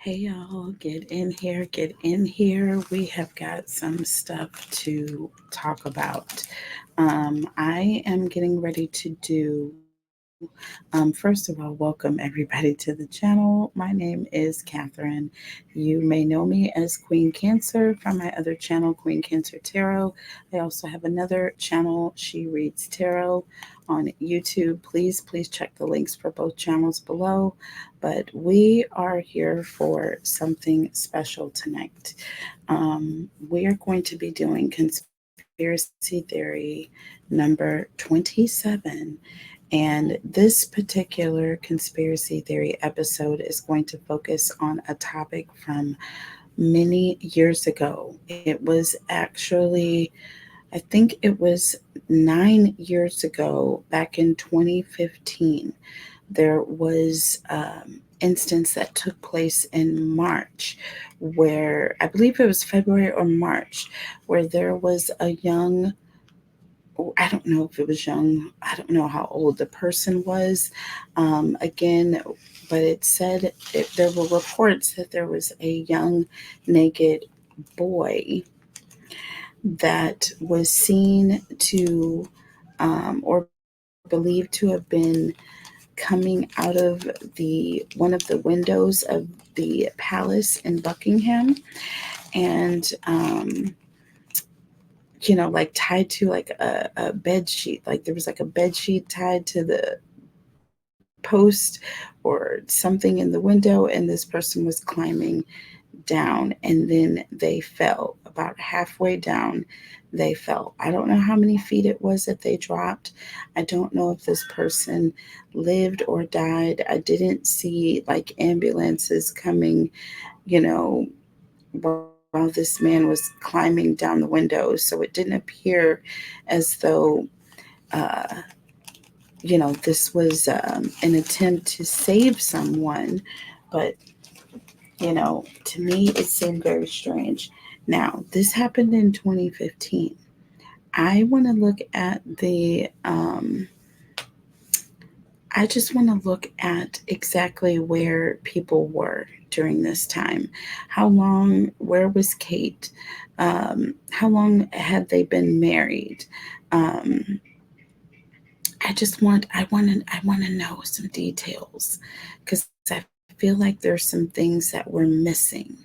Hey y'all, get in here, get in here. We have got some stuff to talk about. I am getting ready to do, first of all, welcome everybody to the channel. My name is Catherine. You may know me as Queen Cancer from my other channel, Queen Cancer Tarot. I also have another channel, She Reads Tarot, on YouTube. Please check the links for both channels below. But we are here for something special tonight. We are going to be doing conspiracy theory number 27. And this particular conspiracy theory episode is going to focus on a topic from many years ago. It was actually, I think it was 9 years ago, back in 2015. There was instance that took place in March, where I believe it was February or March, where there was a young, I don't know if it was young, I don't know how old the person was. Again, but it said there were reports that there was a young naked boy that was seen to, or believed to have been coming out of one of the windows of the palace in Buckingham, and like tied to like a bed sheet. Like there was like a bed sheet tied to the post or something in the window, and this person was climbing down, and then they fell. About halfway down, they fell. I don't know how many feet it was that they dropped. I don't know if this person lived or died. I didn't see like ambulances coming, you know, while this man was climbing down the window. So it didn't appear as though, uh, this was an attempt to save someone. But to me, it seemed very strange. Now, this happened in 2015. I want to look at I just want to look at exactly where people were during this time. How long, where was Kate? How long had they been married? Um, I want to know some details, because I feel like there's some things that we're missing.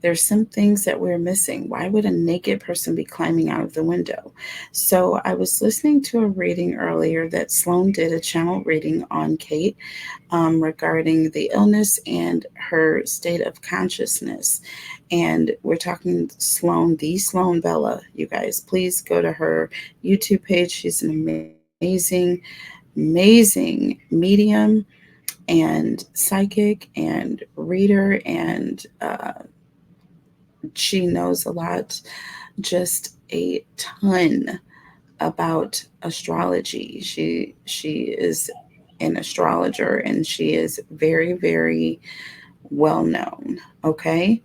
There's some things that we're missing. Why would a naked person be climbing out of the window? So I was listening to a reading earlier that Sloan did, a channel reading on Kate, regarding the illness and her state of consciousness. And we're talking Sloan, the Sloan Bella. You guys, please go to her YouTube page. She's an amazing medium and psychic and reader, and she knows a lot, just a ton about astrology. She is an astrologer, and she is very well known. Okay.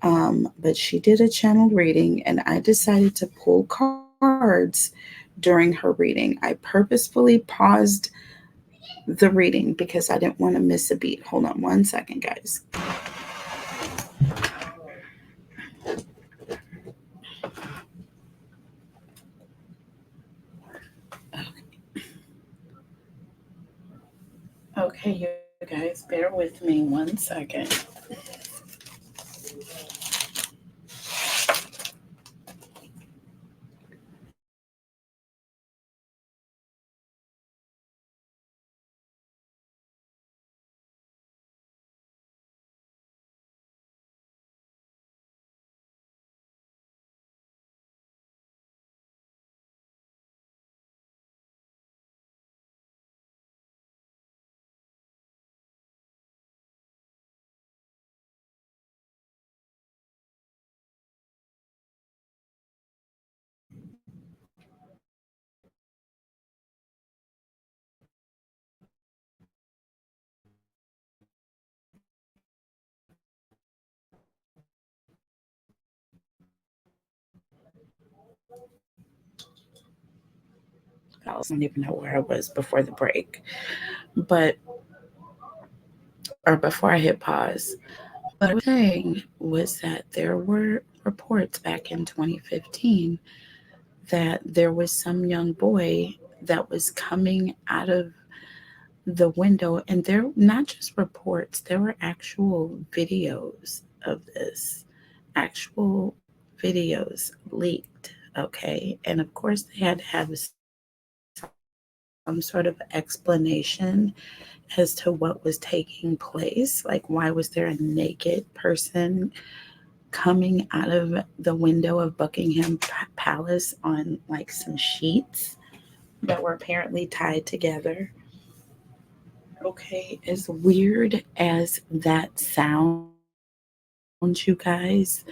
But she did a channel reading, and I decided to pull cards during her reading. I purposefully paused the reading because I didn't want to miss a beat. Hold on one second, guys. Okay, you guys, bear with me one second. I don't even know where I was before the break, but or before I hit pause. what I was saying was that there were reports back in 2015 that there was some young boy that was coming out of the window, and there not just reports, there were actual videos of this, actual videos leaked. Okay, and of course they had to have some sort of explanation as to what was taking place. Like, why was there a naked person coming out of the window of Buckingham Palace on like some sheets that were apparently tied together? Okay, as weird as that sounds, you guys,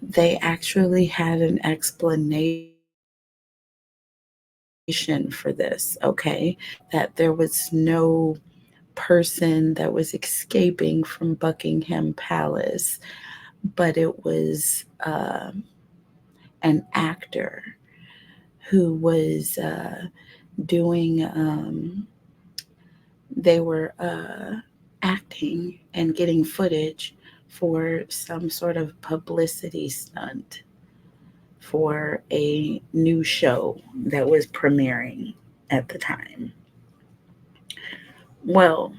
they actually had an explanation for this, okay? That there was no person that was escaping from Buckingham Palace, but it was an actor who was doing, they were acting and getting footage for some sort of publicity stunt for a new show that was premiering at the time. Well,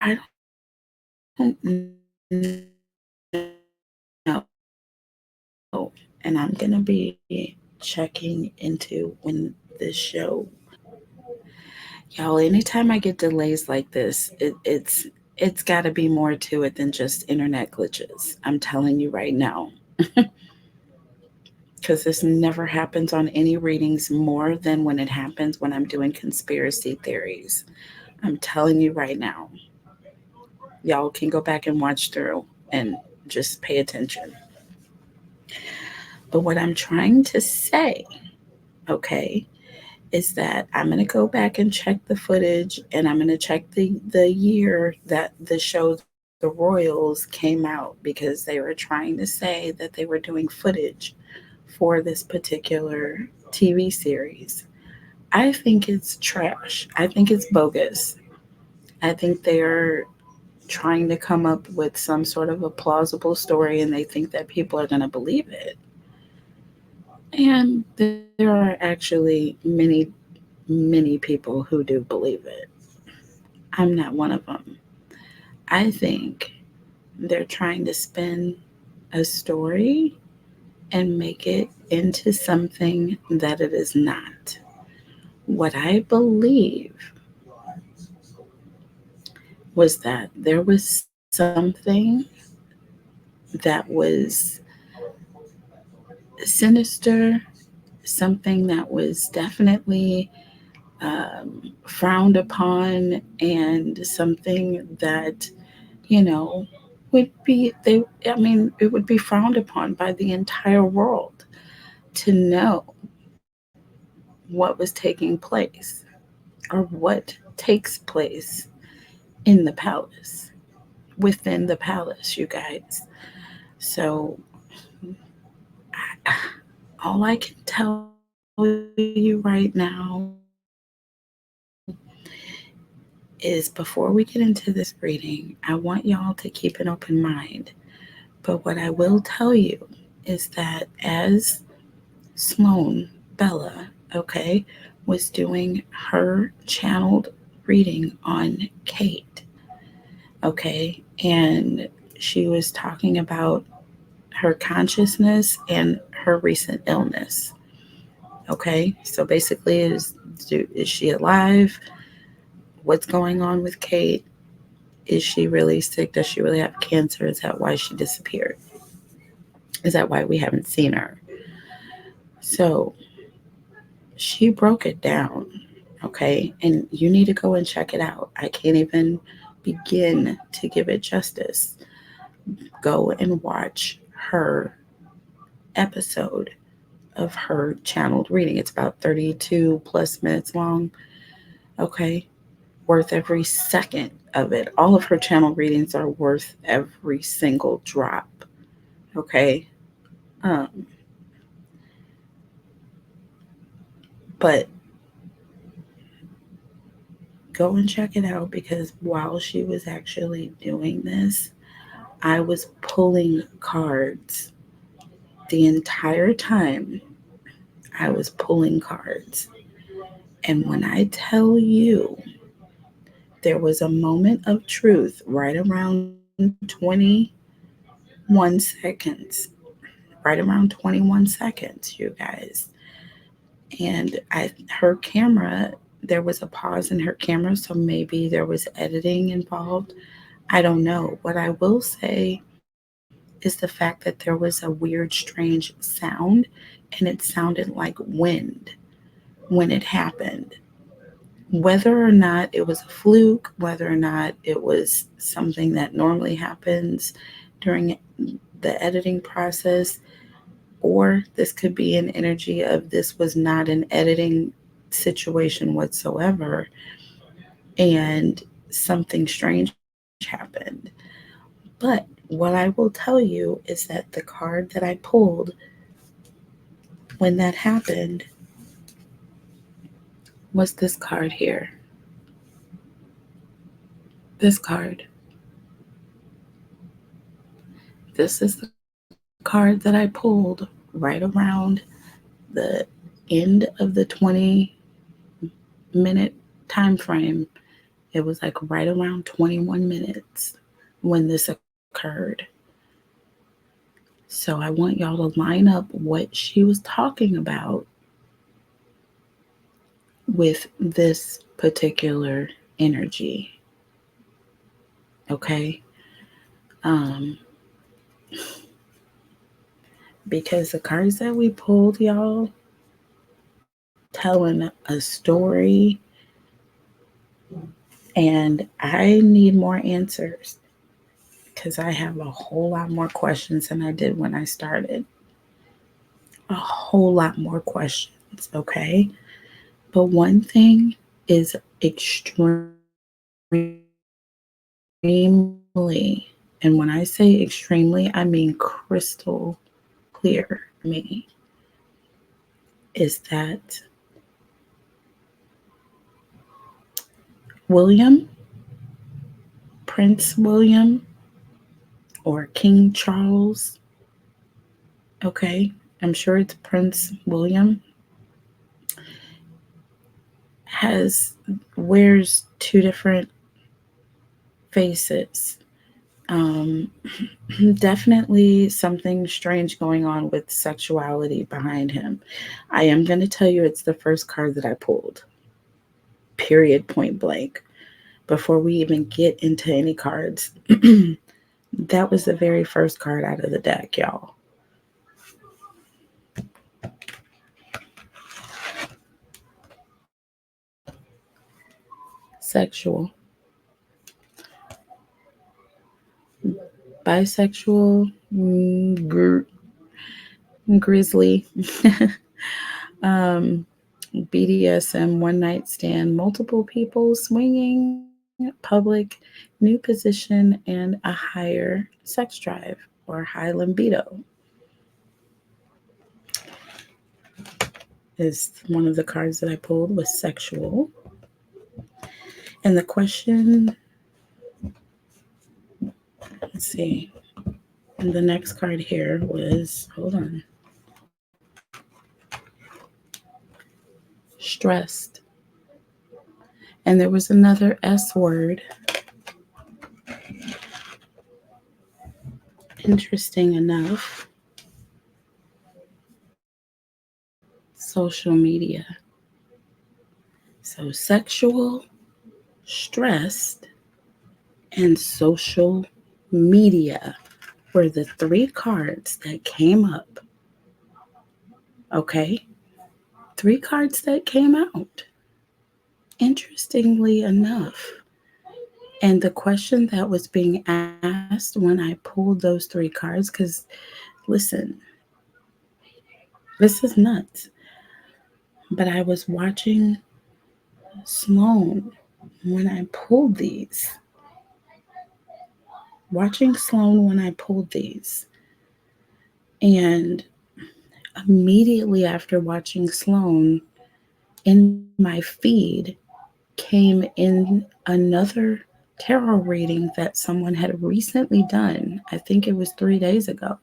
I don't know. And I'm going to be checking into when this show. Y'all, anytime I get delays like this, it's got to be more to it than just internet glitches. I'm telling you right now, because this never happens on any readings more than when it happens when I'm doing conspiracy theories. I'm telling you right now, y'all can go back and watch through and just pay attention. But what I'm trying to say, okay, is that I'm going to go back and check the footage, and I'm going to check the year that the show The Royals came out, because they were trying to say that they were doing footage for this particular TV series. I think it's trash. I think it's bogus. I think they're trying to come up with some sort of a plausible story, and they think that people are going to believe it. And there are actually many people who do believe it. I'm not one of them. I think they're trying to spin a story and make it into something that it is not. What I believe was that there was something that was sinister, something that was definitely frowned upon, and something that, you know, would be, they, I mean, it would be frowned upon by the entire world to know what was taking place, or what takes place in the palace, within the palace, you guys. So, all I can tell you right now is before we get into this reading, I want y'all to keep an open mind. But what I will tell you is that as Sloan, Bella, okay, was doing her channeled reading on Kate, okay, and she was talking about her consciousness and her recent illness, okay. So basically, is she alive? What's going on with Kate? Is she really sick? Does she really have cancer? Is that why she disappeared? Is that why we haven't seen her? So she broke it down, okay? And you need to go and check it out. I can't even begin to give it justice. Go and watch her episode of her channeled reading. It's about 32 plus minutes long, okay? Worth every second of it. All of her channel readings are worth every single drop, okay? Um, but Go and check it out, because while she was actually doing this, I was pulling cards the entire time. I was pulling cards. And when I tell you, there was a moment of truth right around 21 seconds. Right around 21 seconds, you guys. And her camera, there was a pause in her camera, so maybe there was editing involved. I don't know. What I will say is the fact that there was a weird, strange sound, and it sounded like wind when it happened. Whether or not it was a fluke, whether or not it was something that normally happens during the editing process, or this could be an energy of this was not an editing situation whatsoever, and something strange happened. But what I will tell you is that the card that I pulled when that happened was this card here. This card. This is the card that I pulled right around the end of the 20-minute time frame. It was like right around 21 minutes when this occurred. So I want y'all to line up what she was talking about with this particular energy. Okay? Um, because the cards that we pulled, y'all, telling a story, and I need more answers because I have a whole lot more questions than I did when I started. A whole lot more questions, okay? But one thing is extremely, and when I say extremely, I mean crystal clear for me, is that William, Prince William, or King Charles, okay, I'm sure it's Prince William, has wears two different faces. Um, Definitely something strange going on with sexuality behind him. I am going to tell you it's the first card that I pulled, period, point blank. Before we even get into any cards, that was the very first card out of the deck, y'all. Sexual, bisexual, grizzly, um, BDSM, one night stand, multiple people, swinging, public, new position, and a higher sex drive or high libido is one of the cards that I pulled was sexual. And the question, let's see, and the next card here was, hold on, stressed. And there was another S word. Interesting enough, social media. So sexual, stressed, and social media were the three cards that came up. Okay? Three cards that came out. Interestingly enough. And the question that was being asked when I pulled those three cards, because listen, this is nuts. But I was watching Sloan when I pulled these. Watching Sloan when I pulled these. And immediately after watching Sloan, in my feed came in another tarot reading that someone had recently done. I think it was 3 days ago,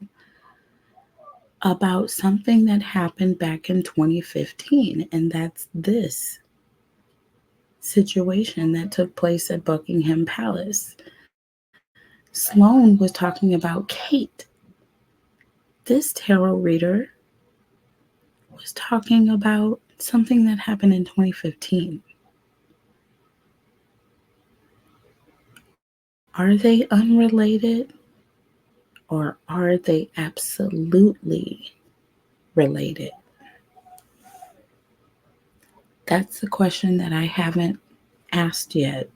about something that happened back in 2015, and that's this situation that took place at Buckingham Palace. Sloane was talking about Kate. This tarot reader was talking about something that happened in 2015. Are they unrelated, or are they absolutely related? That's the question that I haven't asked yet,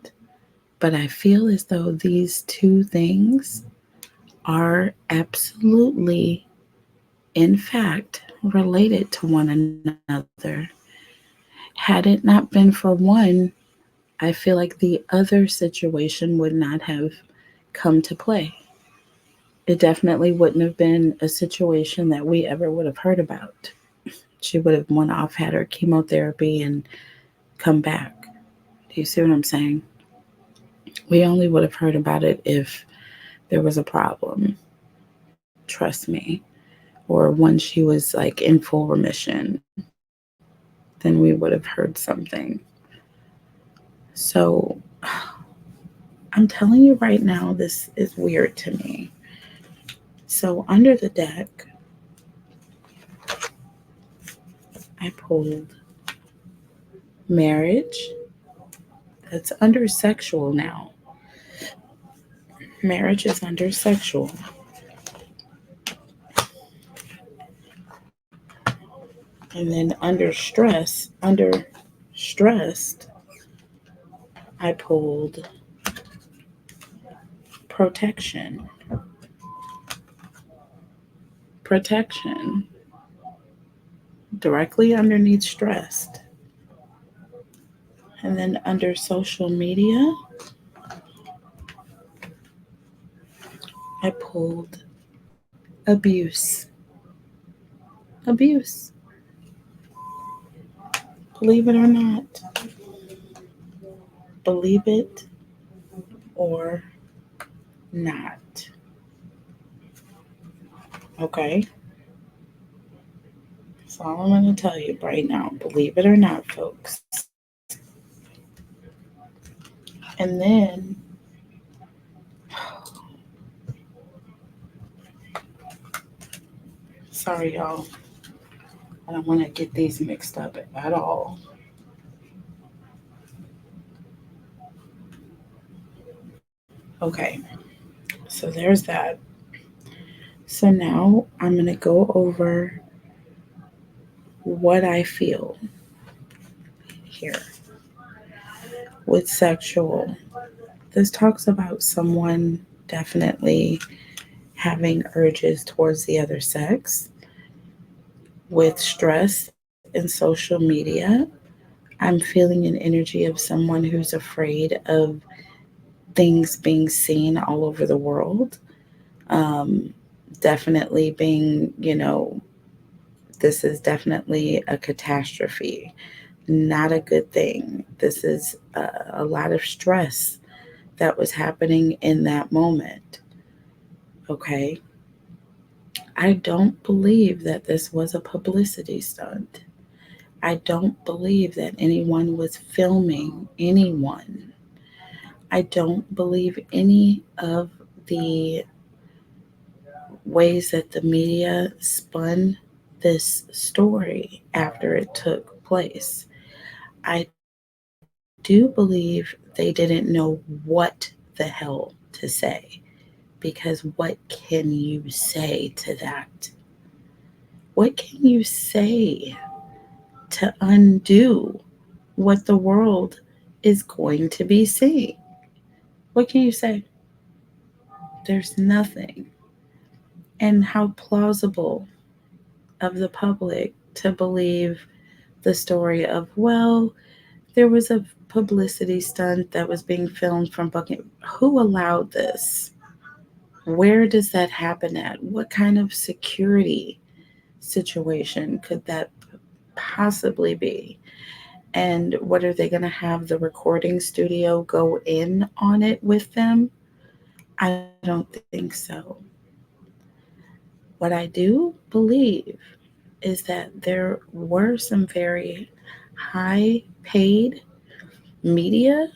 but I feel as though these two things are absolutely, in fact, related to one another. Had it not been for one, I feel like the other situation would not have come to play. It definitely wouldn't have been a situation that we ever would have heard about. She would have went off, had her chemotherapy, and come back. Do you see what I'm saying? We only would have heard about it if there was a problem. Trust me. Or when she was like in full remission, then we would have heard something. So I'm telling you right now, this is weird to me. So under the deck, I pulled marriage. That's under sexual now. Marriage is under sexual. And then under stressed, I pulled protection. Protection. Directly underneath stressed. And then under social media, I pulled abuse. Abuse. Believe it or not. Believe it or not. Okay? That's all I'm going to tell you right now. Believe it or not, folks. And then, sorry, y'all. I don't want to get these mixed up at all. Okay, so there's that. So now I'm going to go over what I feel here with sexual. This talks about someone definitely having urges towards the other sex with stress and social media. I'm feeling an energy of someone who's afraid of things being seen all over the world. Um, Definitely being, this is definitely a catastrophe, not a good thing. This is a lot of stress that was happening in that moment. Okay. I don't believe that this was a publicity stunt. I don't believe that anyone was filming anyone. I don't believe any of the ways that the media spun this story after it took place. I do believe they didn't know what the hell to say, because what can you say to that? What can you say to undo what the world is going to be seeing? What can you say? There's nothing. And how plausible of the public to believe the story of, well, there was a publicity stunt that was being filmed from Buckingham. Who allowed this? Where does that happen at? What kind of security situation could that possibly be? And what are they going to have the recording studio go in on it with them? I don't think so. What I do believe is that there were some very high paid media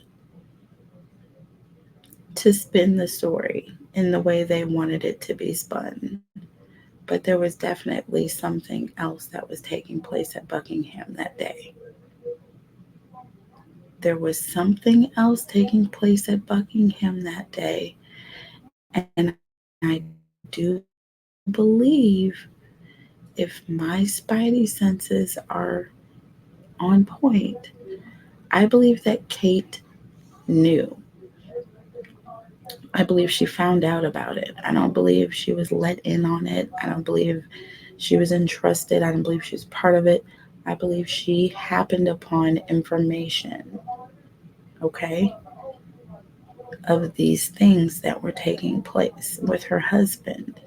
to spin the story in the way they wanted it to be spun. But there was definitely something else that was taking place at Buckingham that day. There was something else taking place at Buckingham that day. And I do believe if my spidey senses are on point, I believe that Kate knew. I believe she found out about it. I don't believe she was let in on it. I don't believe she was entrusted. I don't believe she was part of it. I believe she happened upon information, okay, of these things that were taking place with her husband.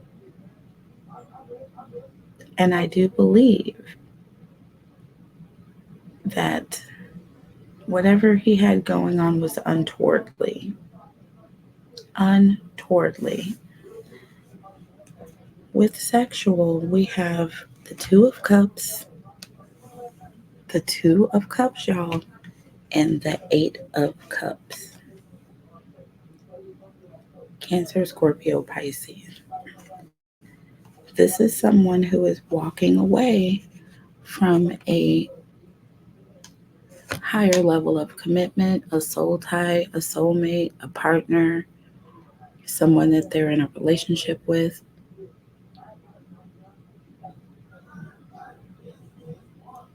And I do believe that whatever he had going on was untowardly. Untowardly. With sexual, we have the Two of Cups, the Two of Cups, y'all, and the Eight of Cups. Cancer, Scorpio, Pisces. This is someone who is walking away from a higher level of commitment, a soul tie, a soulmate, a partner, someone that they're in a relationship with.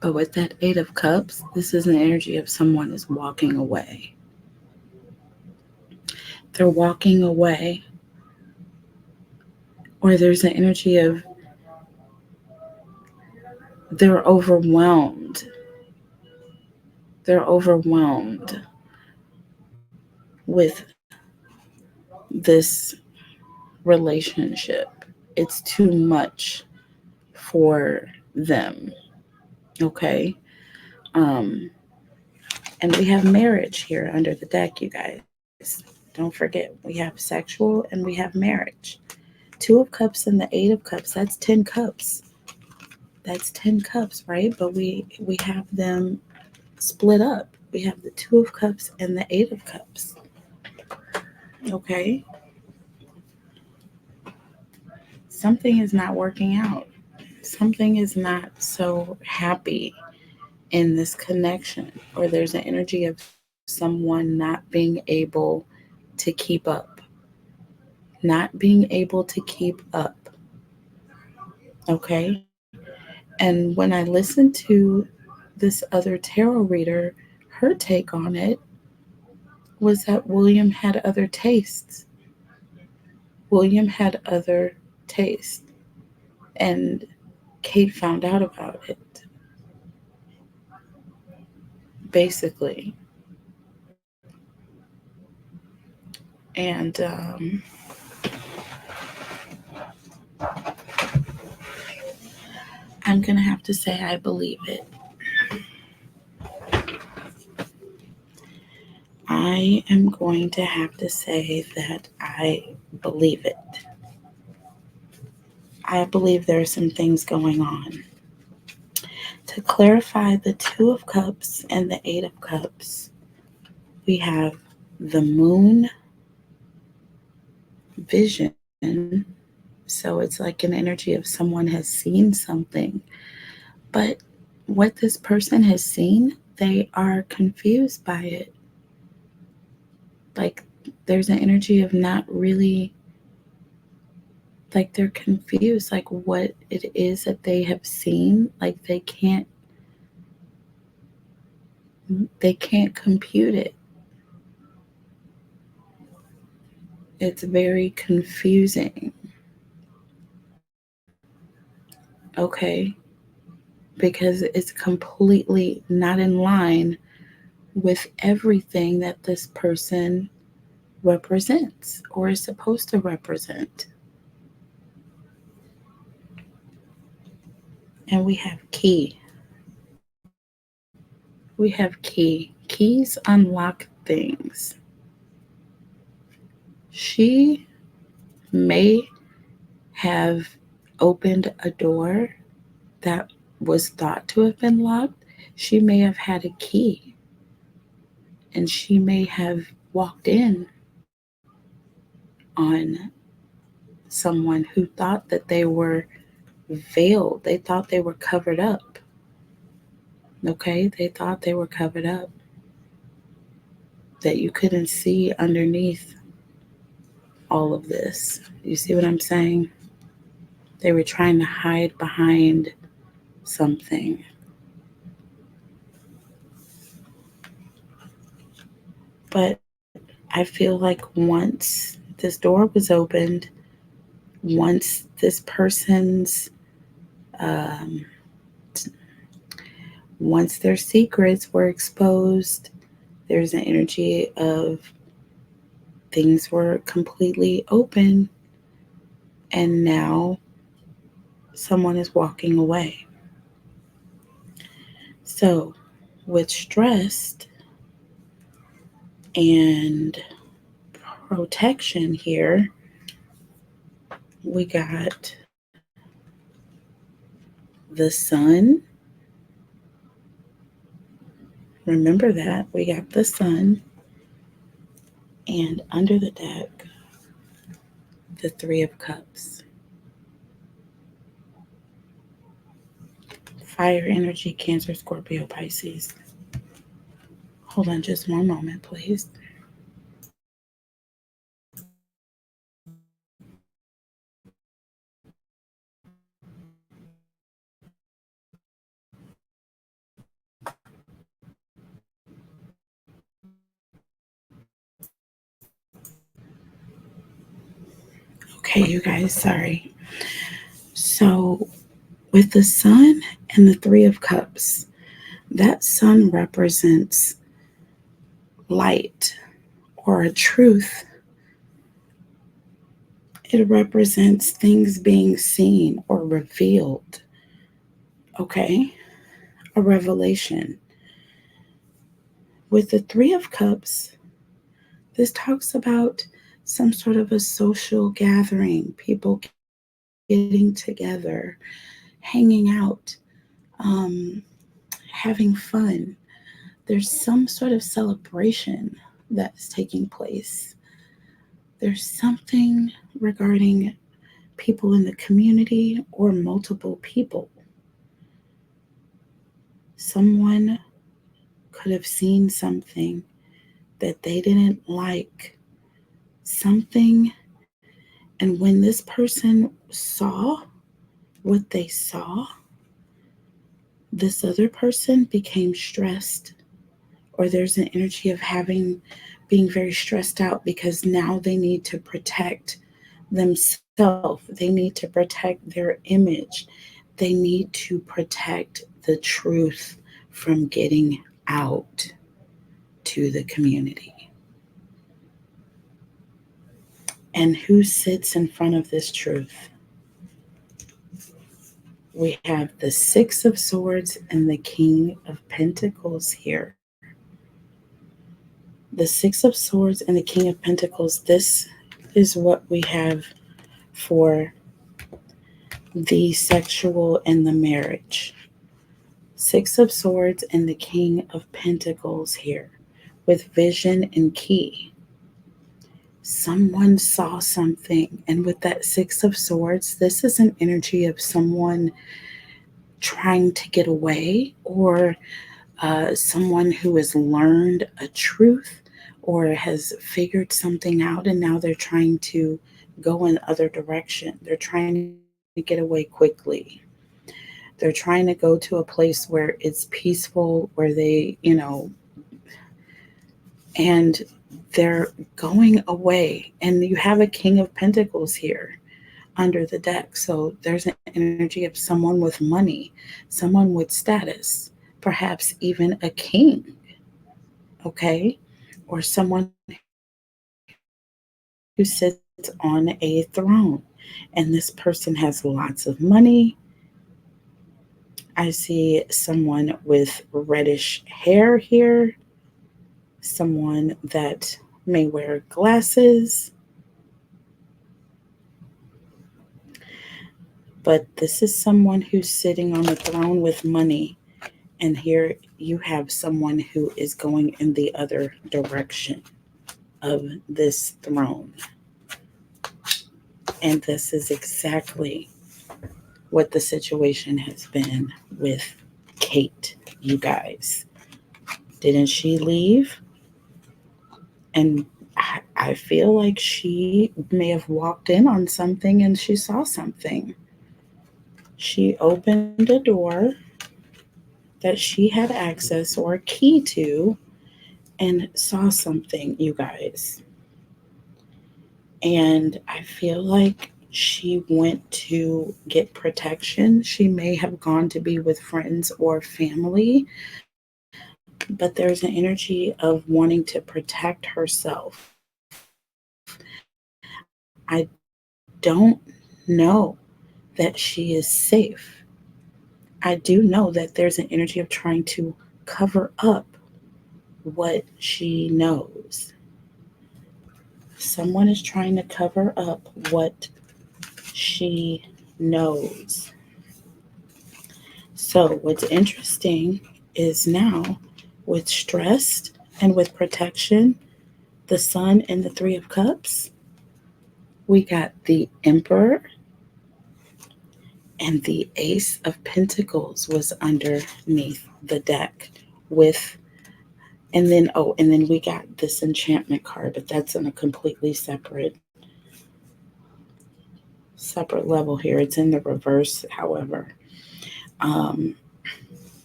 But with that Eight of Cups, this is an energy of someone is walking away. They're walking away. Or there's an energy of they're overwhelmed. They're overwhelmed with this relationship. It's too much for them. Okay. Um, and we have marriage here under the deck, you guys. Don't forget, we have sexual and we have marriage. Two of Cups and the Eight of Cups, that's 10 cups. That's 10 cups, right? But we have them split up. We have the Two of Cups and the Eight of Cups. Okay? Something is not working out. Something is not so happy in this connection, or there's an energy of someone not being able to keep up. Not being able to keep up. Okay? And when I listened to this other tarot reader, her take on it was that William had other tastes. William had other tastes. And Kate found out about it, basically. And I'm going to have to say I believe it. I am going to have to say that I believe it. I believe there are some things going on. To clarify the Two of Cups and the Eight of Cups, we have the moon vision. So it's like an energy of someone has seen something. But what this person has seen, they are confused by it. Like there's an energy of not really, like they're confused, like what it is that they have seen. Like they can't compute it. It's very confusing. Okay? Because it's completely not in line with everything that this person represents or is supposed to represent. And we have key. We have key. We have key. Keys unlock things. She may have opened a door that was thought to have been locked. She may have had a key and she may have walked in on someone who thought that they were veiled. They thought they were covered up. Okay? They thought they were covered up, that you couldn't see underneath all of this. You see what I'm saying? They were trying to hide behind something. But I feel like once this door was opened, once this person's, um, once their secrets were exposed, there's an energy of things were completely open, and now someone is walking away. So, with stress and protection here, we got the sun. Remember that. We got the sun. And under the deck, the Three of Cups. Fire energy, Cancer, Scorpio, Pisces. Hold on just one moment, please. Okay, you guys, sorry. So, with the sun and the Three of Cups, that sun represents light or a truth. It represents things being seen or revealed. Okay? A revelation. With the Three of Cups, this talks about some sort of a social gathering, people getting together, hanging out, um, having fun. There's some sort of celebration that's taking place. There's something regarding people in the community or multiple people. Someone could have seen something that they didn't like, something, and when this person saw what they saw, this other person became stressed, or there's an energy of being very stressed out because now they need to protect themselves. They need to protect their image. They need to protect the truth from getting out to the community. And who sits in front of this truth? We have the Six of Swords and the King of Pentacles here. The Six of Swords and the King of Pentacles, this is what we have for the sexual and the marriage. Six of Swords and the King of Pentacles here with vision and key. Someone saw something, and with that Six of Swords, this is an energy of someone trying to get away, or someone who has learned a truth or has figured something out, and now they're trying to go in other direction. They're trying to get away quickly. They're trying to go to a place where it's peaceful, where and they're going away. And you have a King of Pentacles here under the deck. So there's an energy of someone with money, someone with status, perhaps even a king, okay? Or someone who sits on a throne. And this person has lots of money, I see someone with reddish hair here, someone that may wear glasses, but this is someone who's sitting on a throne with money. And here you have someone who is going in the other direction of this throne. And this is exactly what the situation has been with Kate, you guys. Didn't she leave? And I feel like she may have walked in on something and she saw something. She opened a door that she had access or a key to and saw something, you guys. And I feel like she went to get protection. She may have gone to be with friends or family, but there's an energy of wanting to protect herself. I don't know that she is safe. I do know that there's an energy of trying to cover up what she knows. Someone is trying to cover up what she knows. So, what's interesting is now with stress and with protection, the Sun and the Three of Cups, we got the Emperor and the Ace of Pentacles was underneath the deck with and then we got this enchantment card, but that's on a completely separate level here. It's in the reverse, however. Um,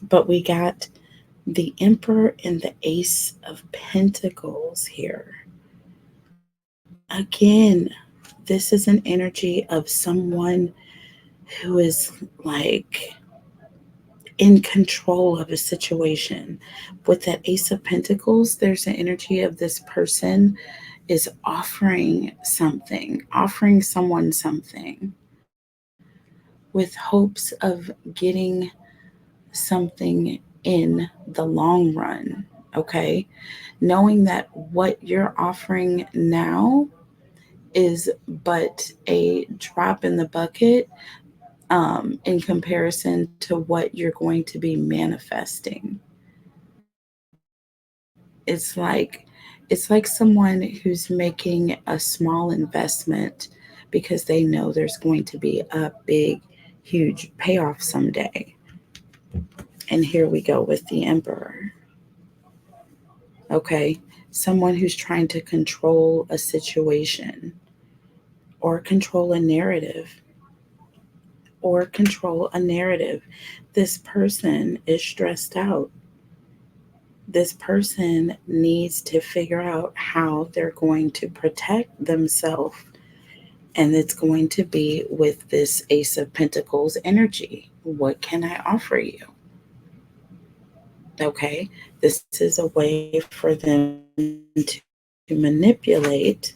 but we got the Emperor and the Ace of Pentacles here. Again, this is an energy of someone who is like in control of a situation. With that Ace of Pentacles, there's an energy of this person is offering someone something with hopes of getting something in the long run. Okay. Knowing that what you're offering now is but a drop in the bucket in comparison to what you're going to be manifesting. It's like someone who's making a small investment because they know there's going to be a big, huge payoff someday. And here we go with the Emperor. Okay, someone who's trying to control a situation or control a narrative or control a narrative. This person is stressed out. This person needs to figure out how they're going to protect themselves. And it's going to be with this Ace of Pentacles energy. What can I offer you? Okay, this is a way for them to manipulate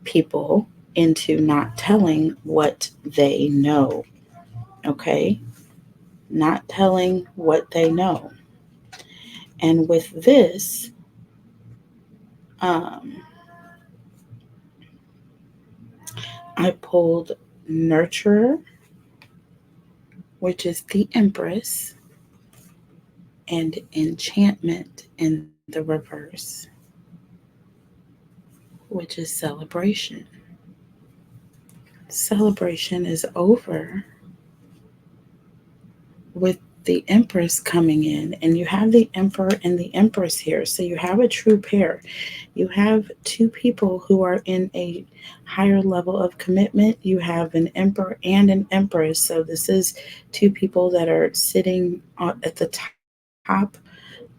people into not telling what they know. Okay, not telling what they know. And with this, um, I pulled Nurturer, which is the Empress, and Enchantment in the reverse, which is Celebration. Celebration is over with the Empress coming in, and you have the Emperor and the Empress here. So you have a true pair. You have two people who are in a higher level of commitment. You have an Emperor and an Empress. So this is two people that are sitting at the top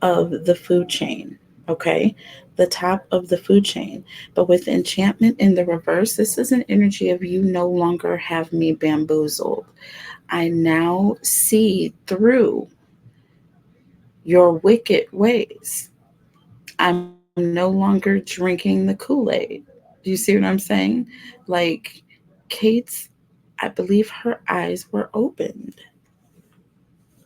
of the food chain. Okay, the top of the food chain. But with enchantment in the reverse, this is an energy of you no longer have me bamboozled. I now see through your wicked ways. I'm no longer drinking the Kool-Aid. Do you see what I'm saying? Like Kate's, I believe her eyes were opened.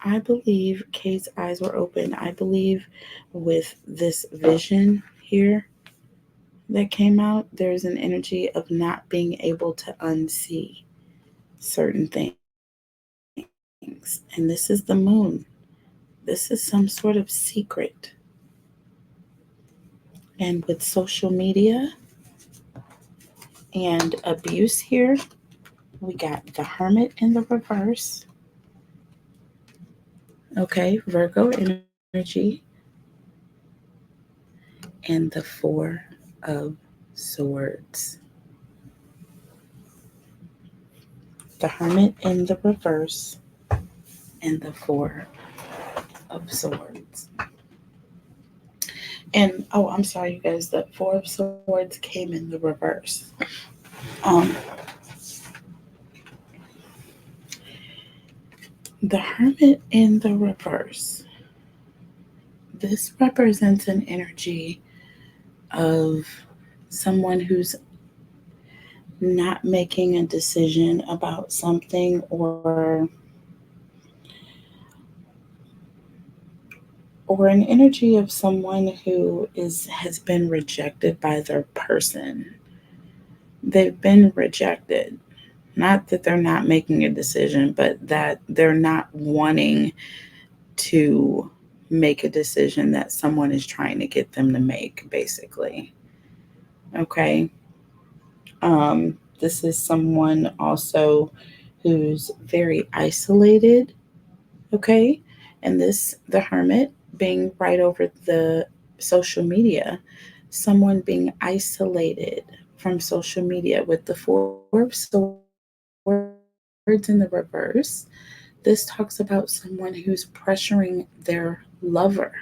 I believe Kate's eyes were open. I believe with this vision here that came out, there's an energy of not being able to unsee certain things. And this is the moon. This is some sort of secret. And with social media and abuse here, we got the Hermit in the reverse. Okay, Virgo energy and the Four of Swords. The Hermit in the reverse and the Four of Swords. And oh, I'm sorry, you guys. The Four of Swords came in the reverse. Um, the Hermit in the reverse. This represents an energy of someone who's not making a decision about something, or an energy of someone who is has been rejected by their person. They've been rejected. Not that they're not making a decision, but that they're not wanting to make a decision that someone is trying to get them to make, basically. Okay. This is someone also who's very isolated. Okay. And this, the hermit, being right over the social media, someone being isolated from social media with the Four of Swords in the reverse. This talks about someone who's pressuring their lover,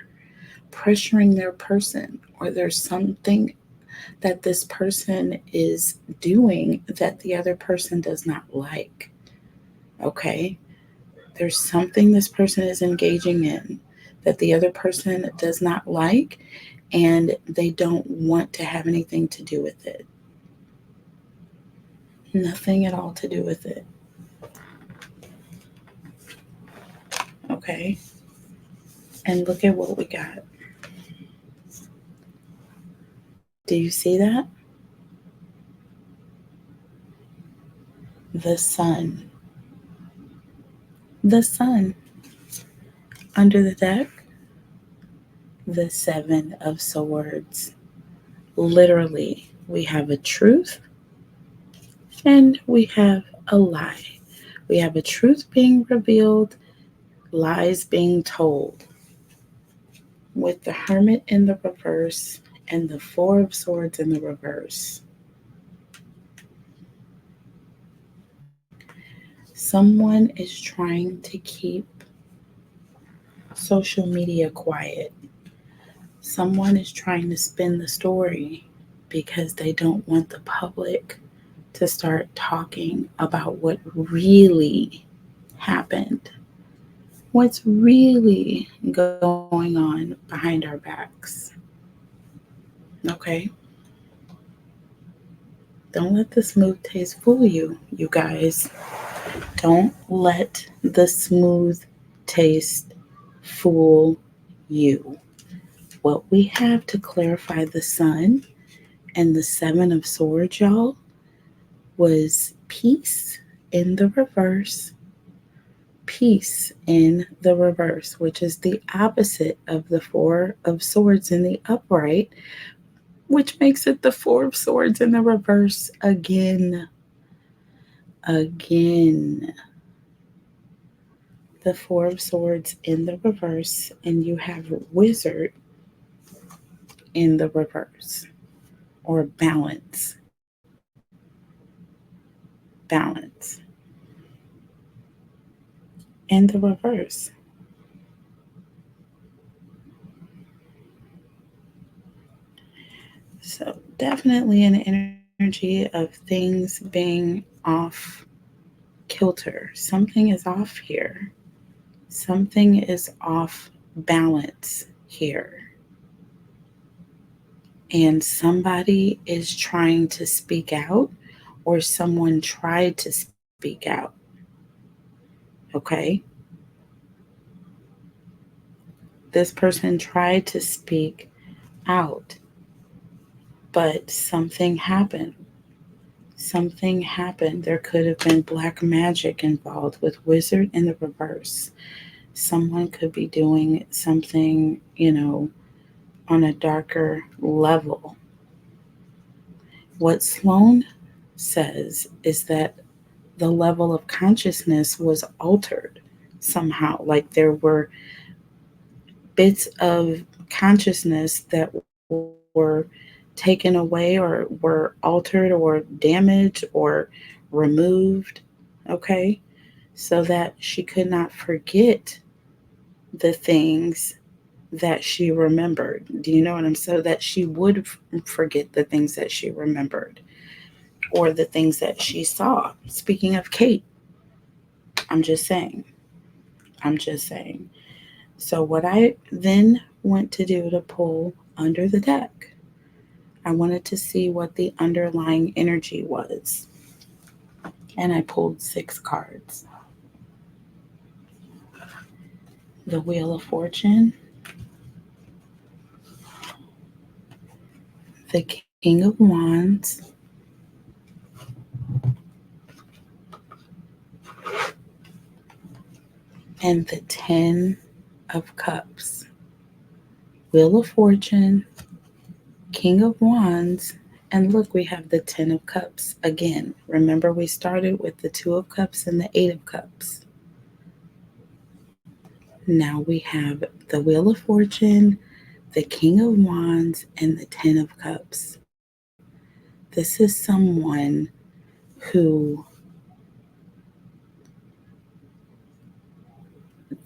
pressuring their person, or there's something that this person is doing that the other person does not like. Okay? There's something this person is engaging in that the other person does not like, and they don't want to have anything to do with it. Nothing at all to do with it. Okay? And look at what we got. Do you see that? The sun. The sun. Under the deck, the Seven of Swords. Literally, we have a truth and we have a lie. We have a truth being revealed, lies being told. With the Hermit in the reverse and the Four of Swords in the reverse. Someone is trying to keep social media quiet. Someone is trying to spin the story because they don't want the public to start talking about what really happened, what's really going on behind our backs. Okay? Don't let the smooth taste fool you, you guys. Don't let the smooth taste fool you. What we have to clarify the sun and the Seven of Swords, y'all, was peace in the reverse. Peace in the reverse, which is the opposite of the Four of Swords in the upright, which makes it the Four of Swords in the reverse again. Again. The Four of Swords in the reverse, and you have Wizard in the reverse, or balance. Balance in the reverse. So, definitely an energy of things being off kilter. Something is off here. Something is off balance here. And somebody is trying to speak out, or someone tried to speak out. Okay? This person tried to speak out, but something happened. Something happened. There could have been black magic involved with wizard in the reverse. Someone could be doing something, on a darker level. What Sloan says is that the level of consciousness was altered somehow. Like there were bits of consciousness that were taken away or were altered or damaged or removed. Okay. So that she could not forget the things that she remembered. Do you know what I'm saying? So that she would forget the things that she remembered or the things that she saw. Speaking of Kate, I'm just saying. I'm just saying. So, what I then went to do to pull under the deck, I wanted to see what the underlying energy was. And I pulled 6 cards: the Wheel of Fortune, the King of Wands, and the 10 of Cups. Wheel of Fortune, King of Wands, and look, we have the 10 of Cups again. Remember, we started with the 2 of Cups and the 8 of Cups. Now we have the Wheel of Fortune, the King of Wands, and the 10 of Cups. This is someone who,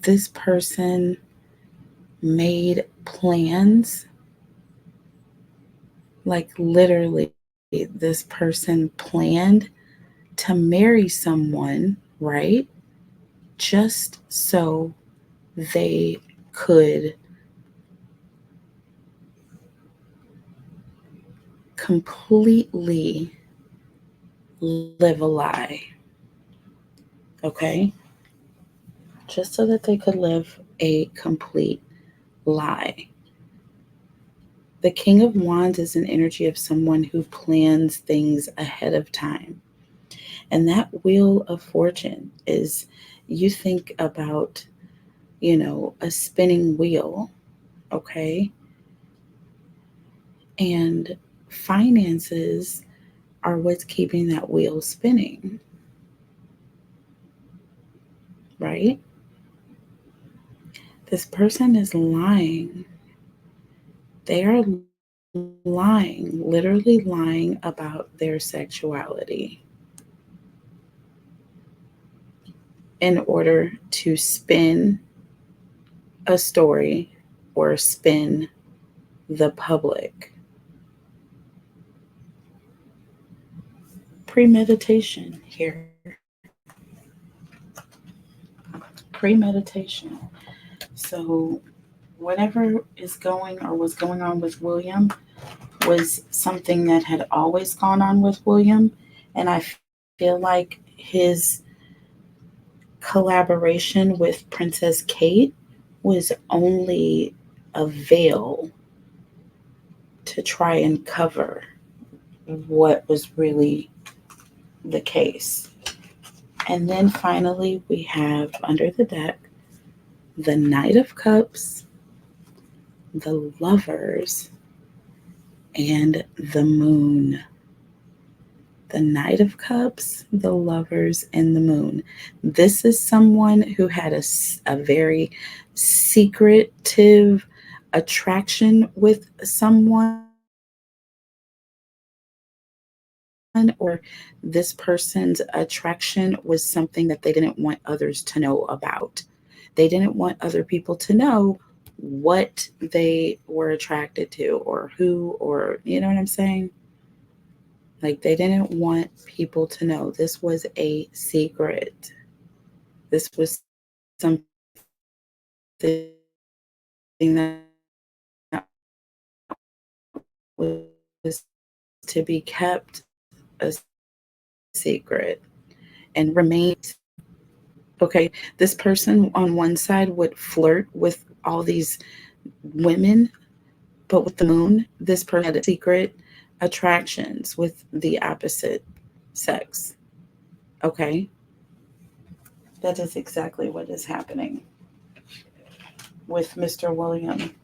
this person made plans, like literally, this person planned to marry someone, right? Just so they could completely live a lie. Okay? Just so that they could live a complete lie. The King of Wands is an energy of someone who plans things ahead of time. And that Wheel of Fortune is, you think about, a spinning wheel, okay? And finances are what's keeping that wheel spinning, right? This person is lying. They are lying, literally lying about their sexuality in order to spin a story or spin the public. Premeditation here. Premeditation. So, whatever is going or was going on with William was something that had always gone on with William. And I feel like his collaboration with Princess Kate was only a veil to try and cover what was really the case. And then finally, we have under the deck the Knight of Cups, the Lovers, and the Moon. The Knight of Cups, the Lovers, and the Moon. This is someone who had a very secretive attraction with someone, or this person's attraction was something that they didn't want others to know about. They didn't want other people to know what they were attracted to or who, or you know what I'm saying? Like they didn't want people to know. This was a secret. This was something that was to be kept a secret and remain. Okay, this person on one side would flirt with all these women, but with the moon, this person had secret attractions with the opposite sex. Okay? That is exactly what is happening with Mr. William.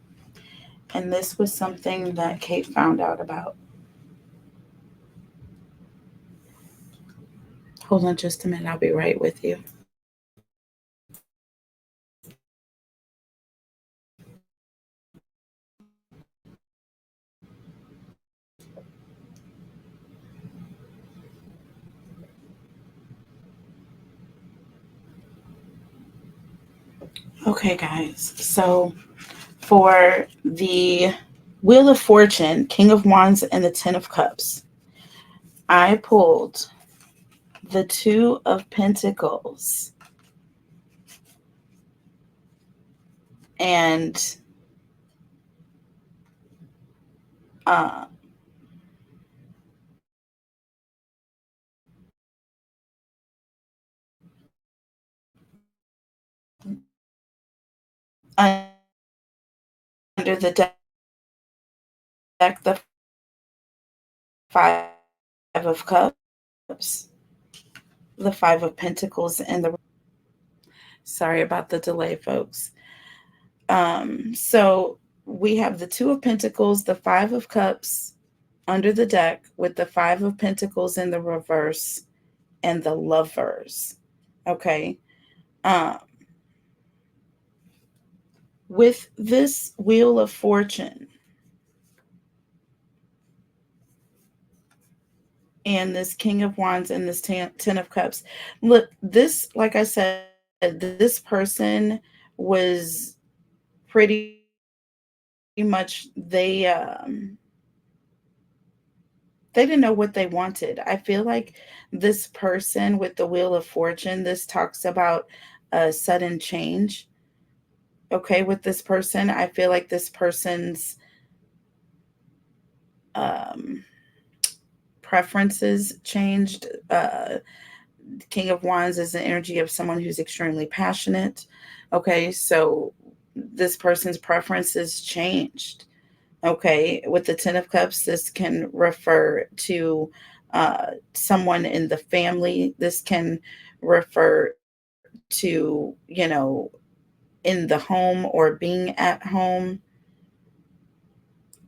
And this was something that Kate found out about. Hold on just a minute, I'll be right with you. Okay, guys. So for the Wheel of Fortune, King of Wands, and the Ten of Cups, I pulled the Two of Pentacles and uh, under the deck, the Five of Cups, the Five of Pentacles, and the. Sorry about the delay, folks. So we have the Two of Pentacles, the Five of Cups under the deck with the Five of Pentacles in the reverse and the Lovers. Okay. Um, with this Wheel of Fortune and this King of Wands and this Ten of Cups, look, this, like I said, this person was pretty much, they didn't know what they wanted. I feel like this person with the Wheel of Fortune, this talks about a sudden change. Okay, with this person, I feel like this person's um, preferences changed. King of Wands is the energy of someone who's extremely passionate. Okay, so this person's preferences changed. Okay, with the Ten of Cups, this can refer to someone in the family. This can refer to, in the home or being at home.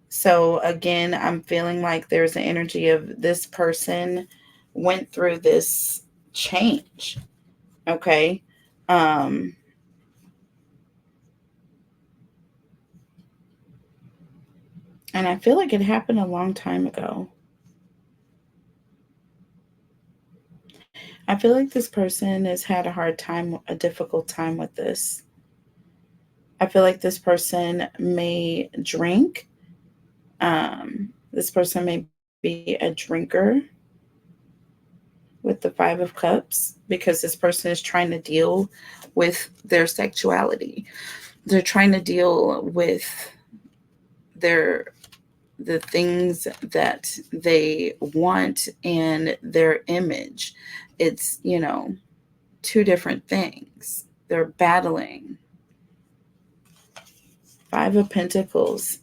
So again, I'm feeling like there's an energy of this person went through this change. Okay. Um, and I feel like it happened a long time ago. I feel like this person has had a hard time, a difficult time with this. I feel like this person may drink. This person may be a drinker with the Five of Cups because this person is trying to deal with their sexuality. They're trying to deal with their the things that they want and their image. It's, two different things. They're battling. Five of Pentacles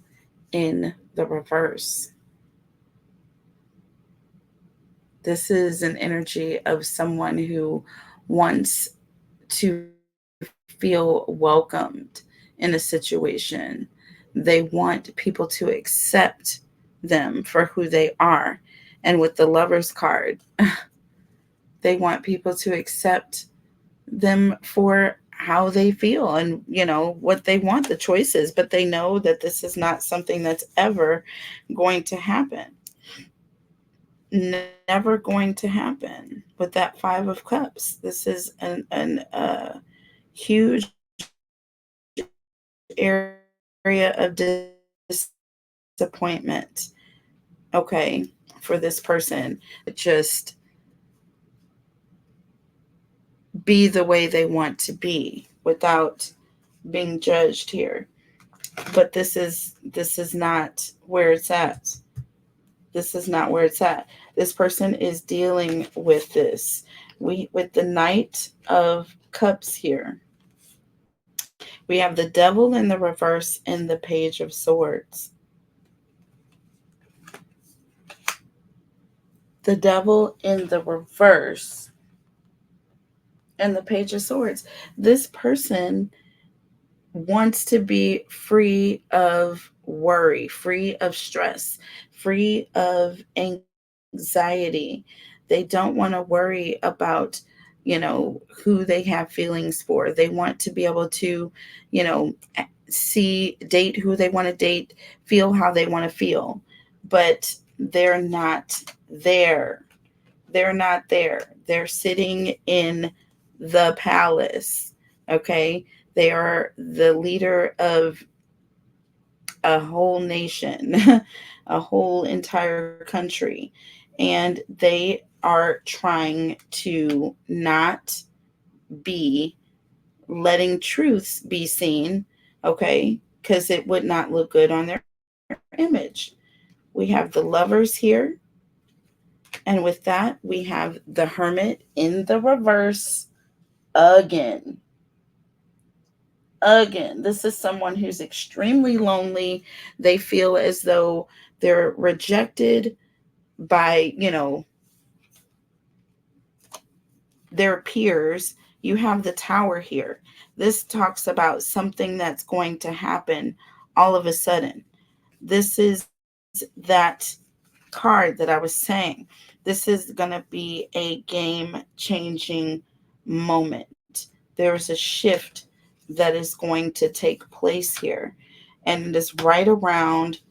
in the reverse. This is an energy of someone who wants to feel welcomed in a situation. They want people to accept them for who they are. And with the Lover's card, they want people to accept them for how they feel and, what they want, the choices. But they know that this is not something that's ever going to happen. Never going to happen with that Five of Cups. This is an huge area of disappointment, okay, for this person. Just be the way they want to be without being judged here. But this is not where it's at. This is not where it's at. This person is dealing with this. With the Knight of Cups here, We have the devil in the reverse in the Page of Swords. The devil in the reverse and the Page of Swords. This person wants to be free of worry, free of stress, free of anxiety. They don't want to worry about, who they have feelings for. They want to be able to, you know, date who they want to date, feel how they want to feel. But they're not there. They're not there. They're sitting in the palace. Okay. They are the leader of a whole nation, a whole entire country. And they are trying to not be letting truths be seen, okay? Because it would not look good on their image. We have the lovers here. And with that, we have the hermit in the reverse again. Again, this is someone who's extremely lonely. They feel as though they're rejected by, their peers. You have the tower here. This talks about something that's going to happen all of a sudden. This is that card that I was saying. This is going to be a game changing moment. There is a shift that is going to take place here. And it is right around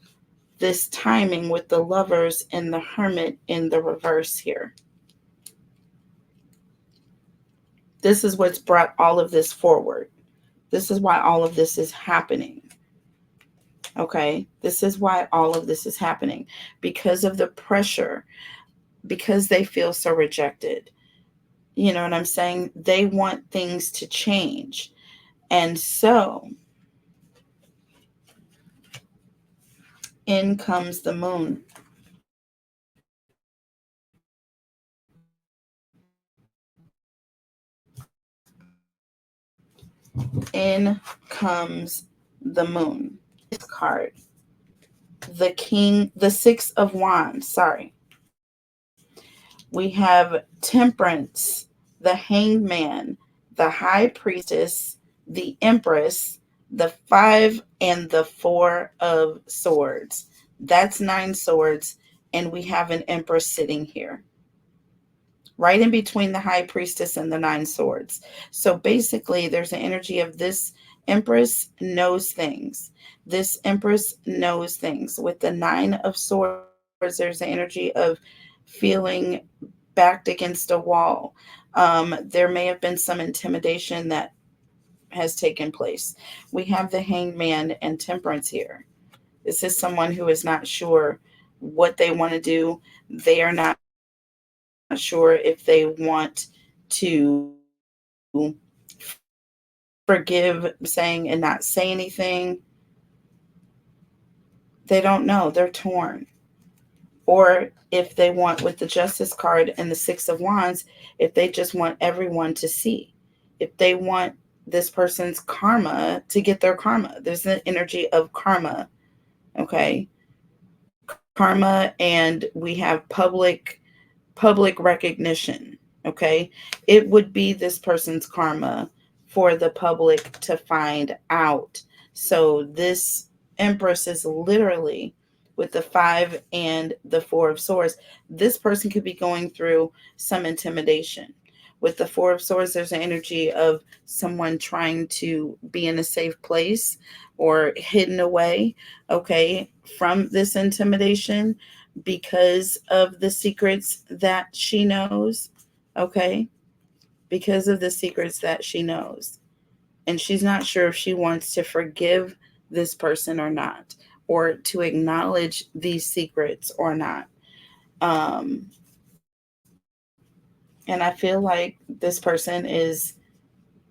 this timing with the lovers and the hermit in the reverse here. This is what's brought all of this forward. This is why all of this is happening. Okay? This is why all of this is happening. Because of the pressure, because they feel so rejected. You know what I'm saying? They want things to change. And so in comes the moon. In comes the moon. Card. The king, the six of wands, sorry. We have temperance, the hanged man, the high priestess, the empress, the five, and the four of swords. That's nine swords. And we have an empress sitting here, right in between the high priestess and the nine swords. So basically, there's an energy of this empress knows things. This empress knows things. With the nine of swords, there's the energy of feeling backed against a wall. There may have been some intimidation that has taken place. We have the hanged man and temperance here. This is someone who is not sure what they want to do. They are not sure if they want to forgive saying and not say anything. They don't know. They're torn. Or if they want, with the justice card and the six of wands, if they just want everyone to see, if they want this person's karma to get their karma. There's an energy of karma. Okay. Karma, and we have public recognition. Okay. It would be this person's karma for the public to find out. So this empress is literally, with the five and the four of swords, this person could be going through some intimidation. With the four of swords, there's an energy of someone trying to be in a safe place or hidden away, okay, from this intimidation because of the secrets that she knows, okay, because of the secrets that she knows. And she's not sure if she wants to forgive this person or not, or to acknowledge these secrets or not. Um, and I feel like this person is,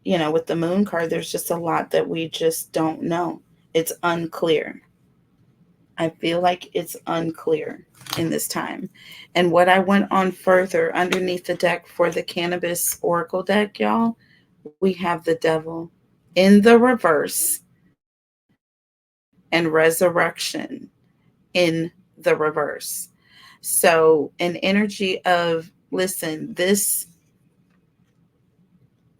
with the moon card, there's just a lot that we just don't know. It's unclear. I feel like it's unclear in this time. And what I went on further underneath the deck for the cannabis oracle deck, y'all, we have the devil. in the reverse and resurrection in the reverse. So, an energy of, listen, this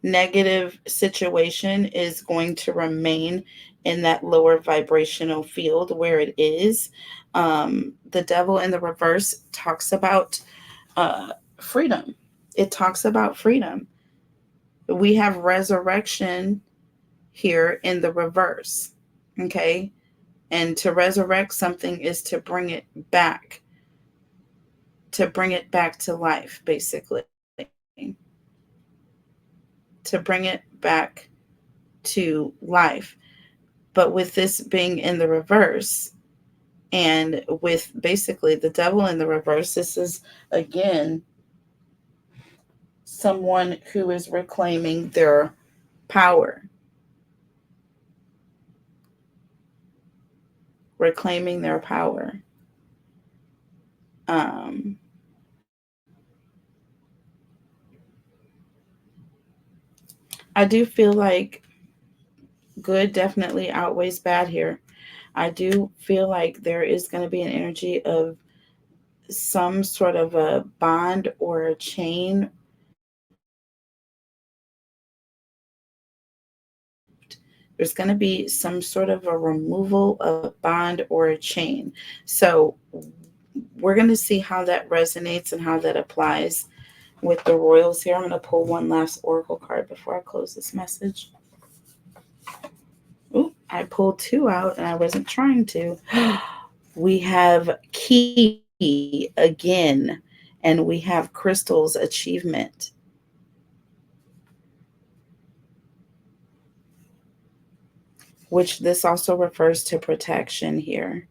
negative situation is going to remain in that lower vibrational field where it is. The devil in the reverse talks about freedom. It talks about freedom. We have resurrection here in the reverse. Okay. And to resurrect something is to bring it back to life, basically. To bring it back to life. But with this being in the reverse, and with basically the devil in the reverse, this is again someone who is reclaiming their power, reclaiming their power. Um, I do feel like good definitely outweighs bad here. I do feel like there is going to be an energy of some sort of a bond or a chain. There's going to be some sort of a removal of a bond or a chain. So we're going to see how that resonates and how that applies with the royals here. I'm going to pull one last oracle card before I close this message. Ooh, I pulled two out and I wasn't trying to. We have key again, and we have crystals achievement. Which this also refers to protection here.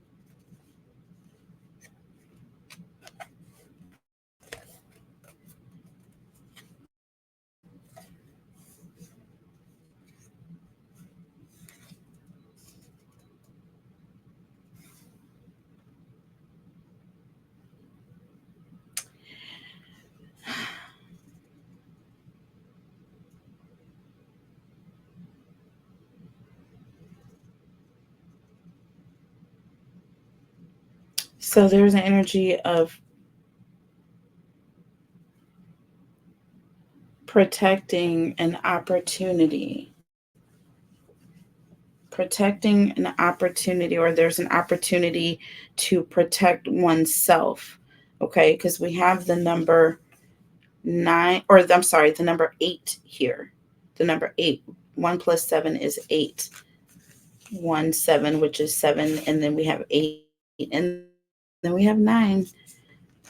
So there's an energy of protecting an opportunity. Protecting an opportunity, or there's an opportunity to protect oneself. Okay, because we have the number nine, or I'm sorry, the number 8 here. The number 8. 1 plus 7 is 8. 1, 7, which is 7, and then we have 8, and then we have 9.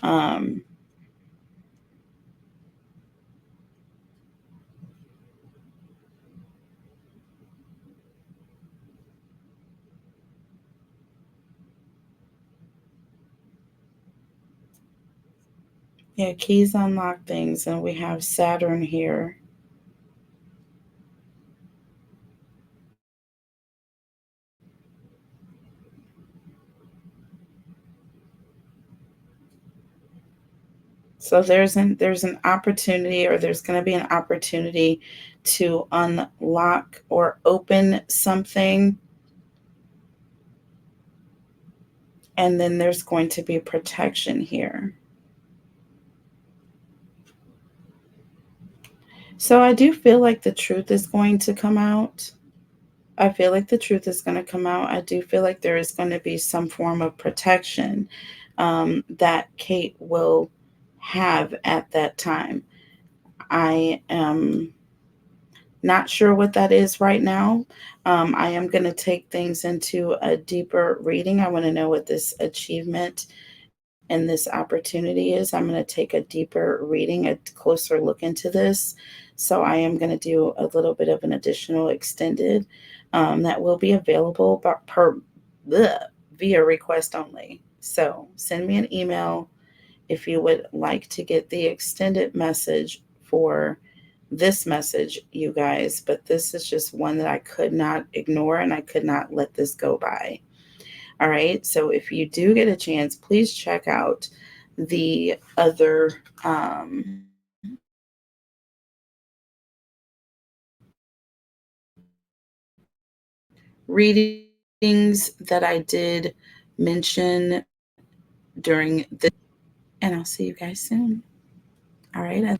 Um, yeah, keys unlock things, and we have Saturn here. So there's an opportunity, or there's going to be an opportunity to unlock or open something, and then there's going to be protection here. So I do feel like the truth is going to come out. I feel like the truth is going to come out. I do feel like there is going to be some form of protection that Kate will have at that time. I am not sure what that is right now. I am going to take things into a deeper reading. I want to know what this achievement and this opportunity is. I'm going to take a deeper reading, a closer look into this. So I am going to do a little bit of an additional extended that will be available via request only. So send me an email if you would like to get the extended message for this message, you guys. But this is just one that I could not ignore, and I could not let this go by. All right. So if you do get a chance, please check out the other readings that I did mention during this, and I'll see you guys soon. All right.